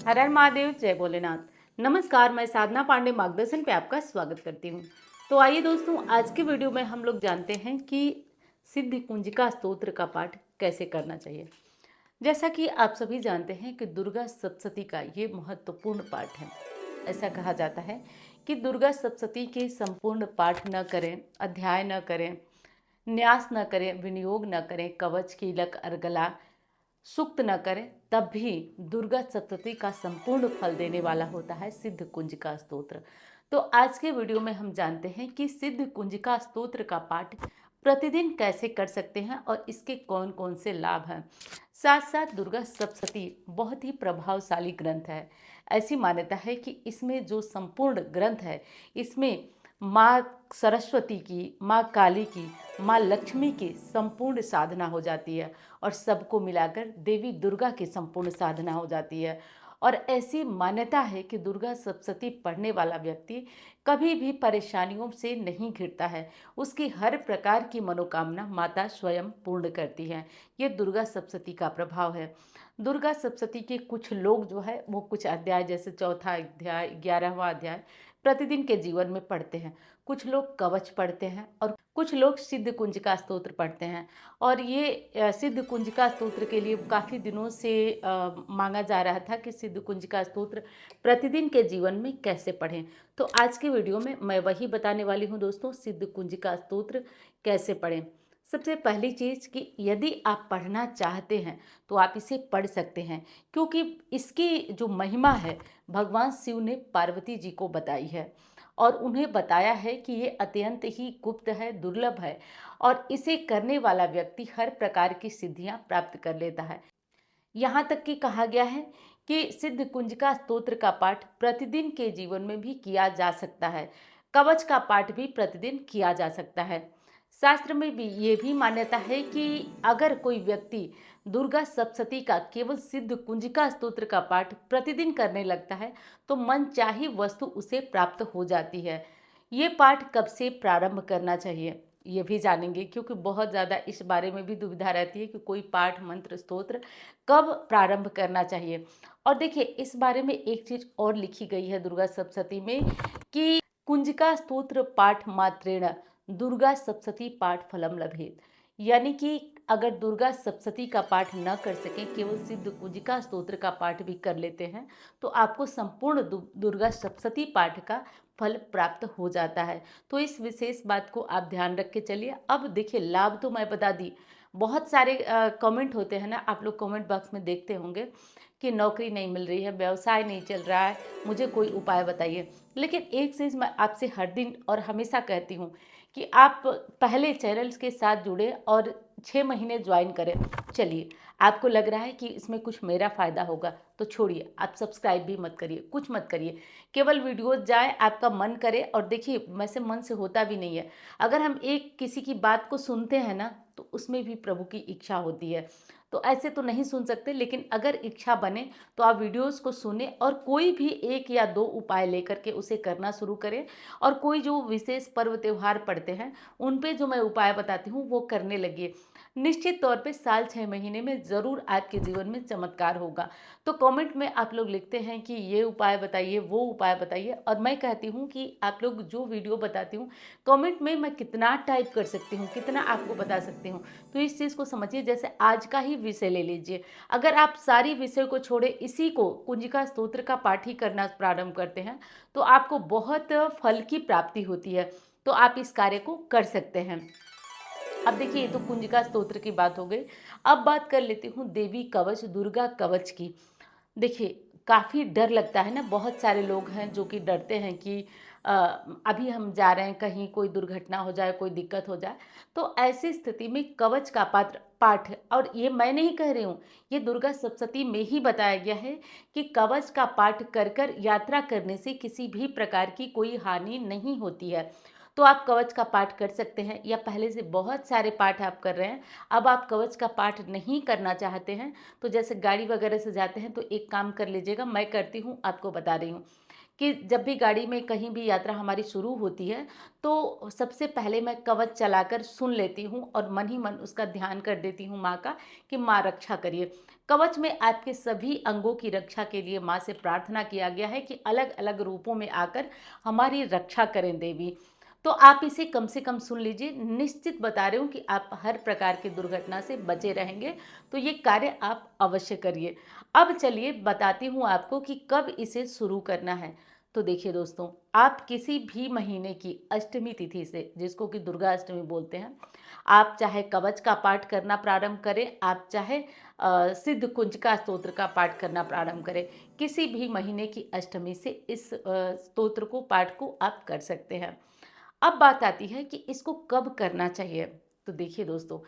हर हर महादेव, जय भोलेनाथ। नमस्कार, मैं साधना पांडे मार्गदर्शन पे आपका स्वागत करती हूँ। तो आइए दोस्तों, आज के वीडियो में हम लोग जानते हैं कि सिद्धि कुंजिका स्तोत्र का पाठ कैसे करना चाहिए। जैसा कि आप सभी जानते हैं कि दुर्गा सप्तशती का ये महत्वपूर्ण पाठ है। ऐसा कहा जाता है कि दुर्गा सप्तशती के संपूर्ण पाठ न करें, अध्याय न करें, न्यास न करें, विनियोग न करें, कवच, कीलक, अर्गला, सुक्त न करें, तब भी दुर्गा सप्तशती का संपूर्ण फल देने वाला होता है सिद्ध कुंजिका स्तोत्र। तो आज के वीडियो में हम जानते हैं कि सिद्ध कुंजिका स्तोत्र का पाठ प्रतिदिन कैसे कर सकते हैं और इसके कौन कौन से लाभ हैं। साथ साथ दुर्गा सप्तशती बहुत ही प्रभावशाली ग्रंथ है। ऐसी मान्यता है कि इसमें जो संपूर्ण ग्रंथ है, इसमें माँ सरस्वती की, माँ काली की, माँ लक्ष्मी की संपूर्ण साधना हो जाती है और सबको मिलाकर देवी दुर्गा की संपूर्ण साधना हो जाती है। और ऐसी मान्यता है कि दुर्गा सप्तशती पढ़ने वाला व्यक्ति कभी भी परेशानियों से नहीं घिरता है। उसकी हर प्रकार की मनोकामना माता स्वयं पूर्ण करती हैं। ये दुर्गा सप्तशती का प्रभाव है। दुर्गा सप्तशती के कुछ लोग जो है वो कुछ अध्याय, जैसे चौथा अध्याय, 11वां अध्याय प्रतिदिन के जीवन में पढ़ते हैं। कुछ लोग कवच पढ़ते हैं और कुछ लोग सिद्ध कुंजिका स्तोत्र पढ़ते हैं। और ये सिद्ध कुंजिका स्तोत्र के लिए काफ़ी दिनों से मांगा जा रहा था कि सिद्ध कुंजिका स्तोत्र प्रतिदिन के जीवन में कैसे पढ़ें। तो आज के वीडियो में मैं वही बताने वाली हूँ दोस्तों, सिद्ध कुंजिका स्तोत्र कैसे पढ़ें। सबसे पहली चीज़ कि यदि आप पढ़ना चाहते हैं तो आप इसे पढ़ सकते हैं, क्योंकि इसकी जो महिमा है भगवान शिव ने पार्वती जी को बताई है और उन्हें बताया है कि ये अत्यंत ही गुप्त है, दुर्लभ है और इसे करने वाला व्यक्ति हर प्रकार की सिद्धियां प्राप्त कर लेता है। यहाँ तक कि कहा गया है कि सिद्ध कुंजिका स्तोत्र का पाठ प्रतिदिन के जीवन में भी किया जा सकता है। कवच का पाठ भी प्रतिदिन किया जा सकता है। शास्त्र में भी ये भी मान्यता है कि अगर कोई व्यक्ति दुर्गा सप्तशती का केवल सिद्ध कुंजिका स्तोत्र का पाठ प्रतिदिन करने लगता है तो मनचाही वस्तु उसे प्राप्त हो जाती है। ये पाठ कब से प्रारंभ करना चाहिए ये भी जानेंगे, क्योंकि बहुत ज़्यादा इस बारे में भी दुविधा रहती है कि कोई पाठ, मंत्र, स्तोत्र कब प्रारंभ करना चाहिए। और देखिए, इस बारे में एक चीज़ और लिखी गई है दुर्गा सप्तशती में कि कुंजिका स्तोत्र पाठ मात्रेण दुर्गा सप्तशती पाठ फलम लभेत। यानी कि अगर दुर्गा सप्तशती का पाठ न कर सकें, केवल सिद्ध कुंजिका स्तोत्र का पाठ भी कर लेते हैं तो आपको संपूर्ण दुर्गा सप्तशती पाठ का फल प्राप्त हो जाता है। तो इस विशेष बात को आप ध्यान रख के चलिए। अब देखिए, लाभ तो मैं बता दी। बहुत सारे कमेंट होते हैं ना, आप लोग कमेंट बॉक्स में देखते होंगे कि नौकरी नहीं मिल रही है, व्यवसाय नहीं चल रहा है, मुझे कोई उपाय बताइए। लेकिन एक चीज़ मैं आपसे हर दिन और हमेशा कहती हूँ कि आप पहले चैनल्स के साथ जुड़े और 6 महीने ज्वाइन करें। चलिए, आपको लग रहा है कि इसमें कुछ मेरा फ़ायदा होगा तो छोड़िए, आप सब्सक्राइब भी मत करिए, कुछ मत करिए। केवल वीडियोज जाए, आपका मन करे। और देखिए, वैसे मन से होता भी नहीं है। अगर हम एक किसी की बात को सुनते हैं ना तो उसमें भी प्रभु की इच्छा होती है। तो ऐसे तो नहीं सुन सकते, लेकिन अगर इच्छा बने तो आप वीडियोस को सुने और कोई भी 1 या 2 उपाय लेकर के उसे करना शुरू करें। और कोई जो विशेष पर्व त्यौहार पड़ते हैं उन पे जो मैं उपाय बताती हूँ वो करने लगिए। निश्चित तौर पे साल 6 महीने में ज़रूर आपके जीवन में चमत्कार होगा। तो कमेंट में आप लोग लिखते हैं कि ये उपाय बताइए, वो उपाय बताइए, और मैं कहती हूँ कि आप लोग जो वीडियो बताती हूँ कमेंट में मैं कितना टाइप कर सकती हूँ, कितना आपको बता सकती हूँ। तो इस चीज़ को समझिए। जैसे आज का ही विषय ले लीजिए, अगर आप सारी विषय को छोड़े इसी को कुंजिका स्तोत्र का पाठ ही करना प्रारंभ करते हैं तो आपको बहुत फल की प्राप्ति होती है। तो आप इस कार्य को कर सकते हैं। अब देखिए, ये तो कुंजिका स्तोत्र की बात हो गई। अब बात कर लेती हूँ देवी कवच, दुर्गा कवच की। देखिए, काफ़ी डर लगता है ना, बहुत सारे लोग हैं जो कि डरते हैं कि अ, अभी हम जा रहे हैं, कहीं कोई दुर्घटना हो जाए, कोई दिक्कत हो जाए। तो ऐसी स्थिति में कवच का पात्र पाठ, और ये मैं नहीं कह रही हूँ, ये दुर्गा सप्तशती में ही बताया गया है कि कवच का पाठ कर कर यात्रा करने से किसी भी प्रकार की कोई हानि नहीं होती है। तो आप कवच का पाठ कर सकते हैं, या पहले से बहुत सारे पाठ आप कर रहे हैं, अब आप कवच का पाठ नहीं करना चाहते हैं तो जैसे गाड़ी वगैरह से जाते हैं तो एक काम कर लीजिएगा, मैं करती हूँ, आपको बता रही हूँ कि जब भी गाड़ी में कहीं भी यात्रा हमारी शुरू होती है तो सबसे पहले मैं कवच चलाकर सुन लेती हूँ और मन ही मन उसका ध्यान कर देती हूँ माँ का कि माँ रक्षा करिए। कवच में आपके सभी अंगों की रक्षा के लिए माँ से प्रार्थना किया गया है कि अलग अलग रूपों में आकर हमारी रक्षा करें देवी। तो आप इसे कम से कम सुन लीजिए, निश्चित बता रही हूँ कि आप हर प्रकार की दुर्घटना से बचे रहेंगे। तो ये कार्य आप अवश्य करिए। अब चलिए बताती हूँ आपको कि कब इसे शुरू करना है। तो देखिए दोस्तों, आप किसी भी महीने की अष्टमी तिथि से, जिसको कि दुर्गा अष्टमी बोलते हैं, आप चाहे कवच का पाठ करना प्रारंभ करें, आप चाहे सिद्ध कुंजिका स्तोत्र का पाठ करना प्रारंभ करें, किसी भी महीने की अष्टमी से इस स्तोत्र को पाठ को आप कर सकते हैं। अब बात आती है कि इसको कब करना चाहिए। तो देखिए दोस्तों,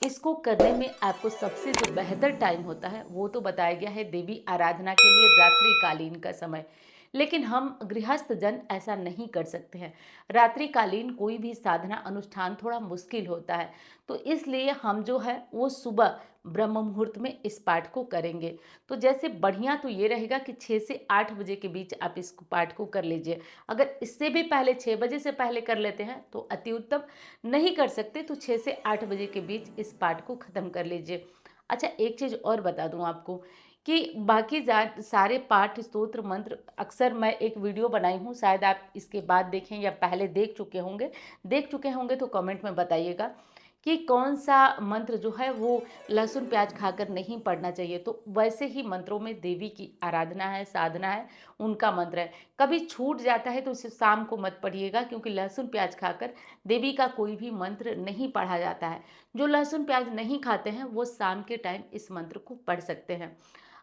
इसको करने में आपको सबसे जो बेहतर टाइम होता है वो तो बताया गया है देवी आराधना के लिए रात्रिकालीन का समय। लेकिन हम गृहस्थ जन ऐसा नहीं कर सकते हैं। रात्रिकालीन कोई भी साधना अनुष्ठान थोड़ा मुश्किल होता है। तो इसलिए हम जो है वो सुबह ब्रह्म मुहूर्त में इस पाठ को करेंगे। तो जैसे बढ़िया तो ये रहेगा कि 6 से 8 बजे के बीच आप इस पाठ को कर लीजिए। अगर इससे भी पहले 6 बजे से पहले कर लेते हैं तो अति उत्तम, नहीं कर सकते तो 6 से 8 बजे के बीच इस पाठ को ख़त्म कर लीजिए। अच्छा, एक चीज़ और बता दूं आपको कि बाकी सारे पाठ स्तोत्र मंत्र अक्सर मैं एक वीडियो बनाई हूँ, शायद आप इसके बाद देखें या पहले देख चुके होंगे तो कमेंट में बताइएगा कि कौन सा मंत्र जो है वो लहसुन प्याज खाकर नहीं पढ़ना चाहिए। तो वैसे ही मंत्रों में देवी की आराधना है, साधना है, उनका मंत्र है। कभी छूट जाता है तो उसे शाम को मत पढ़िएगा, क्योंकि लहसुन प्याज खाकर देवी का कोई भी मंत्र नहीं पढ़ा जाता है। जो लहसुन प्याज नहीं खाते हैं वो शाम के टाइम इस मंत्र को पढ़ सकते हैं।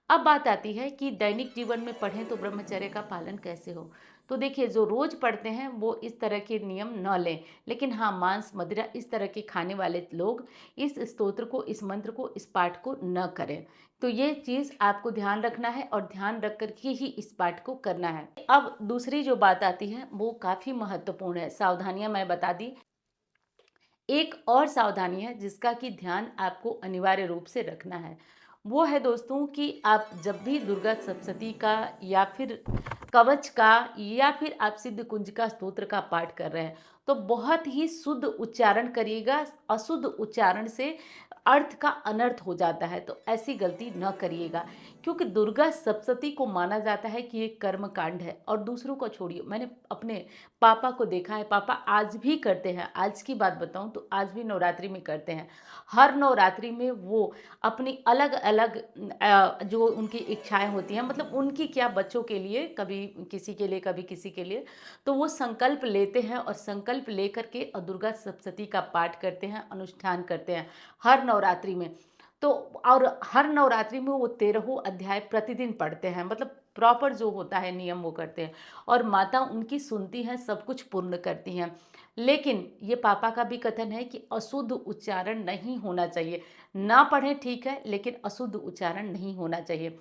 अब बात आती है कि दैनिक जीवन में पढ़ें तो ब्रह्मचर्य का पालन कैसे हो। तो देखिए, जो रोज पढ़ते हैं वो इस तरह के नियम न लें, लेकिन हाँ, मांस मदिरा इस तरह के खाने वाले लोग इस स्तोत्र को, इस मंत्र को, इस पाठ को न करें। तो ये चीज़ आपको ध्यान रखना है और ध्यान रख कर के ही इस पाठ को करना है। अब दूसरी जो बात आती है वो काफ़ी महत्वपूर्ण है, सावधानियां मैं बता दी। एक और सावधानी है जिसका कि ध्यान आपको अनिवार्य रूप से रखना है। वो है दोस्तों कि आप जब भी दुर्गा सप्तशती का या फिर कवच का या फिर आप सिद्ध कुंज का स्तोत्र का पाठ कर रहे हैं तो बहुत ही शुद्ध उच्चारण करिएगा। अशुद्ध उच्चारण से अर्थ का अनर्थ हो जाता है, तो ऐसी गलती न करिएगा। क्योंकि दुर्गा सप्तशती को माना जाता है कि ये कर्म कांड है। और दूसरों को छोड़िए, मैंने अपने पापा को देखा है, पापा आज भी करते हैं। आज की बात बताऊं तो आज भी नवरात्रि में करते हैं। हर नवरात्रि में वो अपनी अलग अलग जो उनकी इच्छाएं होती हैं, मतलब उनकी क्या, बच्चों के लिए, कभी किसी के लिए, कभी किसी के लिए, तो वो संकल्प लेते हैं और संकल्प लेकर के दुर्गा सप्तशती का पाठ करते हैं, अनुष्ठान करते हैं हर नवरात्रि में। तो और हर नवरात्रि में वो 13 अध्याय प्रतिदिन पढ़ते हैं, मतलब प्रॉपर जो होता है नियम वो करते हैं। और माता उनकी सुनती हैं, सब कुछ पूर्ण करती हैं। लेकिन ये पापा का भी कथन है कि अशुद्ध उच्चारण नहीं होना चाहिए। ना पढ़ें ठीक है, लेकिन अशुद्ध उच्चारण नहीं होना चाहिए।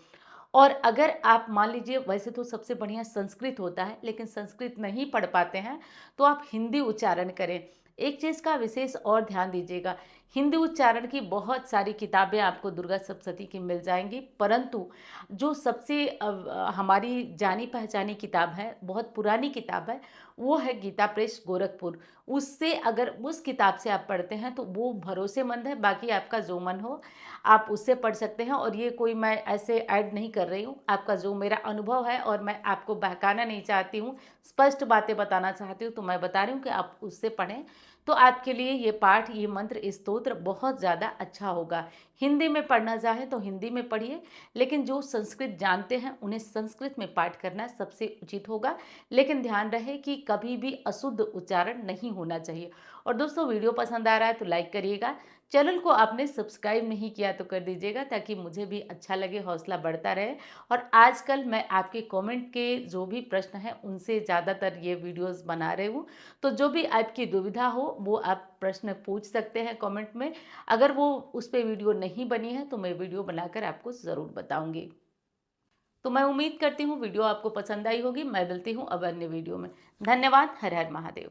और अगर आप मान लीजिए, वैसे तो सबसे बढ़िया संस्कृत होता है, लेकिन संस्कृत नहीं पढ़ पाते हैं तो आप हिंदी उच्चारण करें। एक चीज़ का विशेष और ध्यान दीजिएगा, हिंदी उच्चारण की बहुत सारी किताबें आपको दुर्गा सप्तशती की मिल जाएंगी, परंतु जो सबसे हमारी जानी पहचानी किताब है, बहुत पुरानी किताब है, वो है गीता प्रेस गोरखपुर। उससे अगर उस किताब से आप पढ़ते हैं तो वो भरोसेमंद है। बाकी आपका जो मन हो आप उससे पढ़ सकते हैं। और ये कोई मैं ऐसे ऐड नहीं कर रही हूँ, आपका जो मेरा अनुभव है, और मैं आपको बहकाना नहीं चाहती हूँ, स्पष्ट बातें बताना चाहती हूँ, तो मैं बता रही हूँ कि आप उससे पढ़ें। तो आपके लिए ये पाठ, ये मंत्र, स्तोत्र बहुत ज़्यादा अच्छा होगा। हिंदी में पढ़ना चाहें तो हिंदी में पढ़िए, लेकिन जो संस्कृत जानते हैं उन्हें संस्कृत में पाठ करना सबसे उचित होगा। लेकिन ध्यान रहे कि कभी भी अशुद्ध उच्चारण नहीं होना चाहिए। और दोस्तों, वीडियो पसंद आ रहा है तो लाइक करिएगा। चैनल को आपने सब्सक्राइब नहीं किया तो कर दीजिएगा, ताकि मुझे भी अच्छा लगे, हौसला बढ़ता रहे। और आजकल मैं आपके कमेंट के जो भी प्रश्न हैं उनसे ज़्यादातर ये वीडियोस बना रही हूँ। तो जो भी आपकी दुविधा हो वो आप प्रश्न पूछ सकते हैं कमेंट में। अगर वो उस पर वीडियो नहीं बनी है तो मैं वीडियो बनाकर आपको ज़रूर बताऊँगी। तो मैं उम्मीद करती हूँ वीडियो आपको पसंद आई होगी। मैं मिलती हूँ अब अन्य वीडियो में। धन्यवाद। हर हर महादेव।